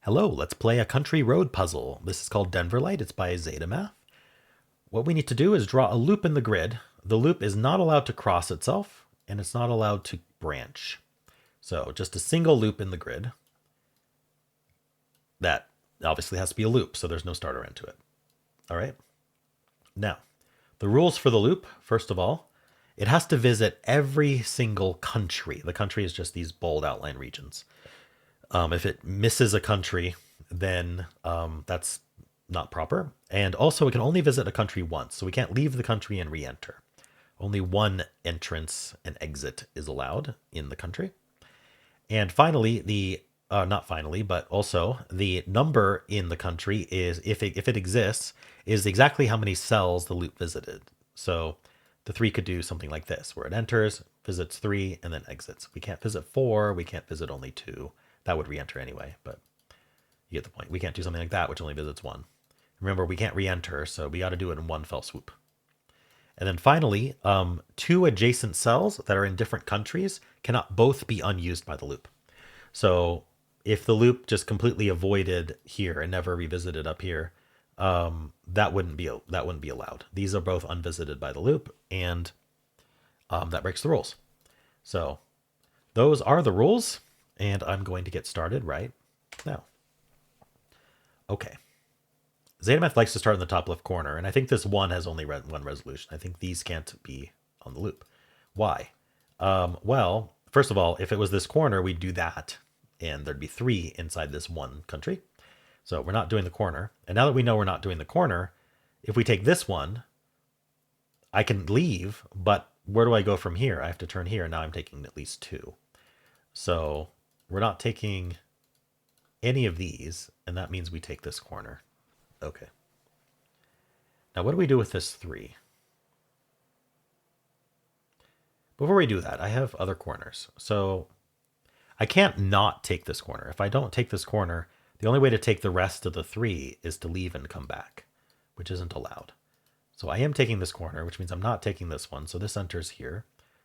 Hello, let's play a country road puzzle. This is called Denverlite. It's by zetamath. What we need to do is draw a loop in the grid. The loop is not allowed to cross itself, and it's not allowed to branch. So just a single loop in the grid. That obviously has to be a loop, so there's no starter end to it. All right. Now, the rules for the loop, first of all, it has to visit every single country. The country is just these bold outline regions. If it misses a country, then that's not proper. And also, it can only visit a country once, so we can't leave the country and re-enter. Only one entrance and exit is allowed in the country. And finally, not finally, but also the number in the country is, if it exists, is exactly how many cells the loop visited. So the 3 could do something like this, where it enters, visits 3, and then exits. We can't visit 4, we can't visit only 2. That would re-enter anyway, but you get the point. We can't do something like that, which only visits 1. Remember, we can't re-enter, so we got to do it in one fell swoop. And then finally, 2 adjacent cells that are in different countries cannot both be unused by the loop. So if the loop just completely avoided here and never revisited up here, that wouldn't be allowed. These are both unvisited by the loop, and that breaks the rules. So those are the rules, and I'm going to get started right now. Okay. zetamath likes to start in the top left corner, and I think this one has only one resolution. I think these can't be on the loop. Why? Well, first of all, if it was this corner, we'd do that, and there'd be 3 inside this one country. So we're not doing the corner. And now that we know we're not doing the corner, if we take this one, I can leave, but where do I go from here? I have to turn here, and now I'm taking at least 2. So we're not taking any of these, and that means we take this corner. Okay. Now what do we do with this 3? Before we do that, I have other corners. So I can't not take this corner. If I don't take this corner, the only way to take the rest of the 3 is to leave and come back, which isn't allowed. So I am taking this corner, which means I'm not taking this one. So this enters here,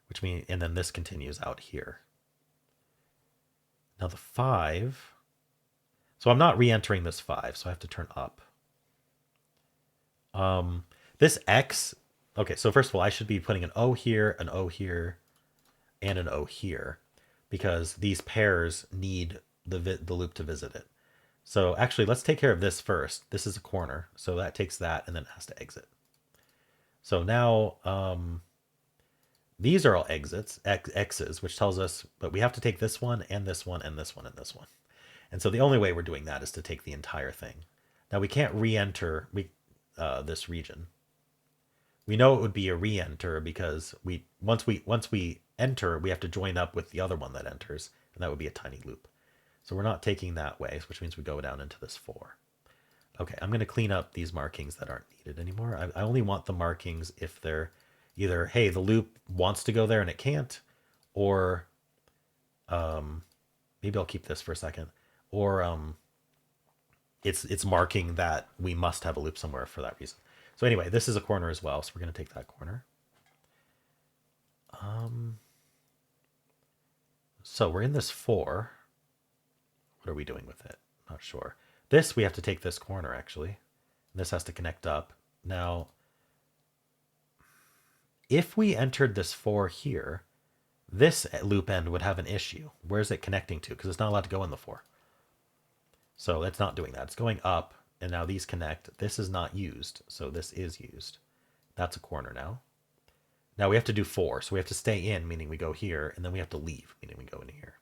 which means, and then this continues out here. Now the 5, so I'm not re-entering this 5, so I have to turn up. This X, okay, so first of all, I should be putting an O here, and an O here, because these pairs need the loop to visit it. So actually, let's take care of this first. This is a corner, so that takes that, and then it has to exit. So now these are all exits, X's, which tells us, but we have to take this one, and this one, and this one, and this one. And so the only way we're doing that is to take the entire thing. Now we can't re-enter this region. We know it would be a re-enter because once we enter, we have to join up with the other one that enters, and that would be a tiny loop. So we're not taking that way, which means we go down into this 4. Okay, I'm going to clean up these markings that aren't needed anymore. I only want the markings if they're either, hey, the loop wants to go there and it can't, or maybe I'll keep this for a second, or it's marking that we must have a loop somewhere for that reason. So anyway, this is a corner as well, so we're going to take that corner. So we're in this 4. What are we doing with it? Not sure. This, we have to take this corner, actually. This has to connect up. Now, if we entered this 4 here, this loop end would have an issue. Where's it connecting to? Because it's not allowed to go in the 4. So it's not doing that. It's going up, and now these connect. This is not used, so this is used. That's a corner now. Now we have to do 4, so we have to stay in, meaning we go here, and then we have to leave, meaning we go in here.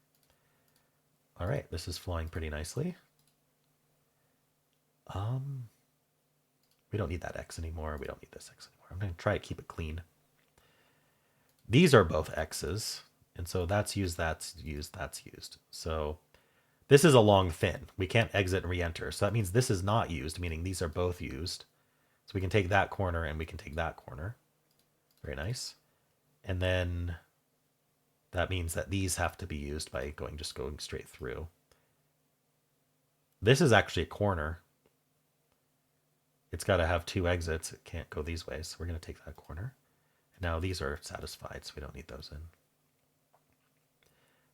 All right, this is flowing pretty nicely. We don't need that X anymore. We don't need this X anymore. I'm going to try to keep it clean. These are both X's, and so that's used, that's used, that's used. So this is a long thin. We can't exit and re-enter. So that means this is not used, meaning these are both used. So we can take that corner and we can take that corner. Very nice. And then that means that these have to be used by going straight through. This is actually a corner. It's got to have 2 exits. It can't go these ways. So we're going to take that corner. And now these are satisfied, so we don't need those in.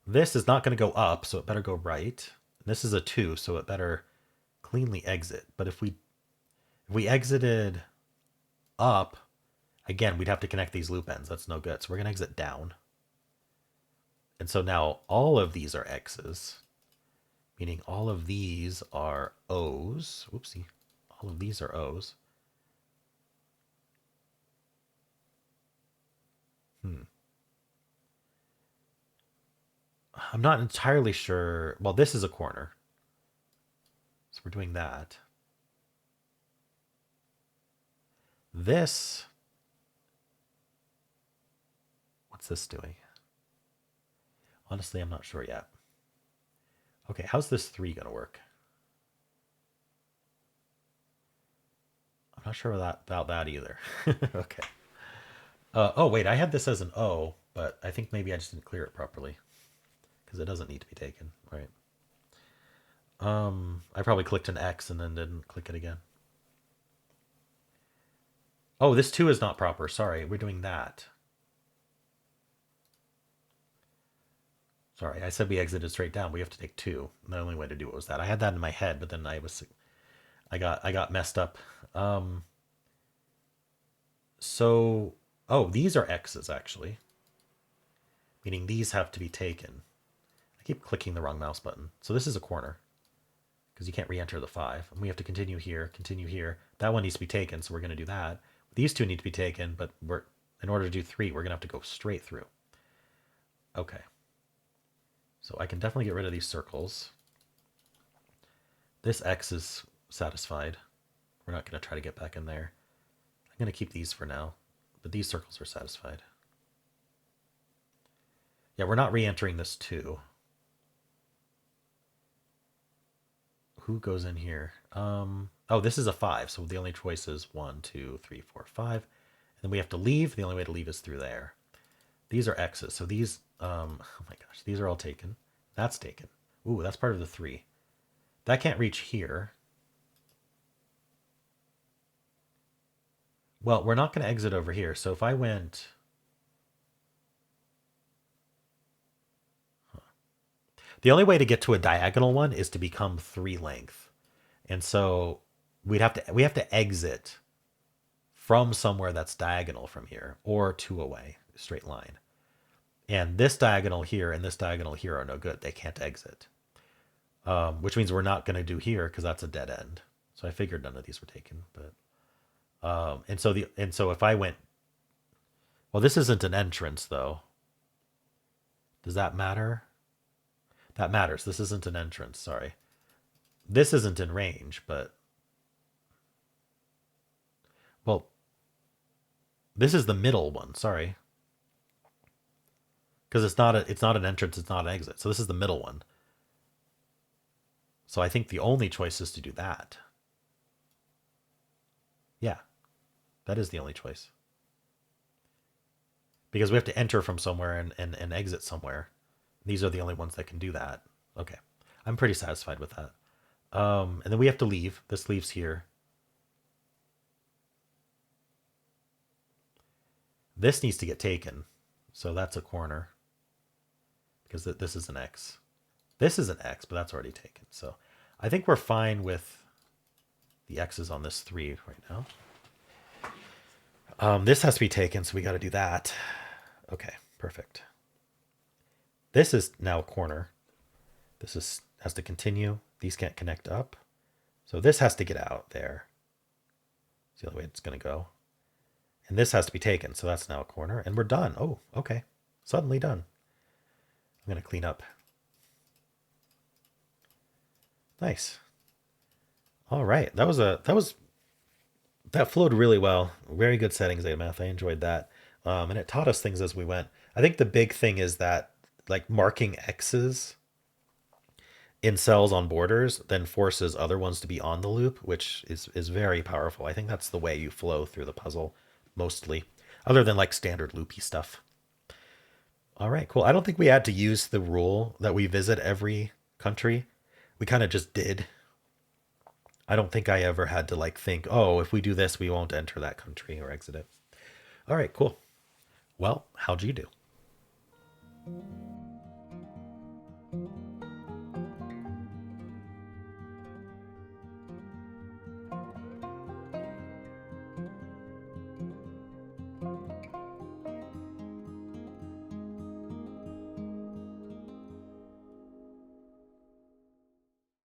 This is not going to go up, so it better go right. This is a 2, so it better cleanly exit. But if we exited up, again, we'd have to connect these loop ends. That's no good. So we're going to exit down. And so now all of these are X's, meaning all of these are O's. Whoopsie. All of these are O's. I'm not entirely sure. Well, this is a corner. So we're doing that. This, what's this doing? Honestly, I'm not sure yet. Okay, how's this 3 going to work? I'm not sure about that either. Okay. Oh, wait, I had this as an O, but I think maybe I just didn't clear it properly because it doesn't need to be taken, right? I probably clicked an X and then didn't click it again. Oh, this 2 is not proper. Sorry, we're doing that. Sorry, I said we exited straight down. We have to take 2. The only way to do it was that. I had that in my head, but then I got messed up. So, oh, these are X's actually, meaning these have to be taken. I keep clicking the wrong mouse button. So this is a corner because you can't re-enter the 5. And we have to continue here, continue here. That one needs to be taken, so we're going to do that. These 2 need to be taken, but in order to do 3, we're going to have to go straight through. Okay. So I can definitely get rid of these circles. This X is satisfied. We're not going to try to get back in there. I'm going to keep these for now, but these circles are satisfied. Yeah, we're not re-entering this 2. Who goes in here? Oh, this is a 5, so the only choice is 1, 2, 3, 4, 5. And then we have to leave. The only way to leave is through there. These are X's, so these, oh my gosh, these are all taken. That's taken. Ooh, that's part of the 3. That can't reach here. Well, we're not going to exit over here, so if I went... The only way to get to a diagonal one is to become 3 length. And so we have to exit from somewhere that's diagonal from here, or 2 away, straight line. And this diagonal here and this diagonal here are no good. They can't exit. Which means we're not going to do here because that's a dead end. So I figured none of these were taken. But and so if I went, well, this isn't an entrance though. Does that matter? That matters. This isn't an entrance. Sorry. This isn't in range, but well, this is the middle one. Sorry. Because it's not an entrance, it's not an exit. So this is the middle one. So I think the only choice is to do that. Yeah, that is the only choice. Because we have to enter from somewhere and exit somewhere. These are the only ones that can do that. Okay, I'm pretty satisfied with that. And then we have to leave. This leaves here. This needs to get taken. So that's a corner. Because this is an X. This is an X, but that's already taken. So I think we're fine with the X's on this 3 right now. This has to be taken, so we got to do that. Okay, perfect. This is now a corner. This has to continue. These can't connect up. So this has to get out there. It's the only way it's going to go. And this has to be taken, so that's now a corner. And we're done. Oh, okay. Suddenly done. I'm going to clean up. Nice. All right. That flowed really well. Very good settings, zetamath. I enjoyed that. And it taught us things as we went. I think the big thing is that like marking X's in cells on borders then forces other ones to be on the loop, which is very powerful. I think that's the way you flow through the puzzle mostly, other than like standard loopy stuff. All right, cool. I don't think we had to use the rule that we visit every country. We kind of just did. I don't think I ever had to like think, oh, if we do this, we won't enter that country or exit it. All right, cool. Well, how'd you do?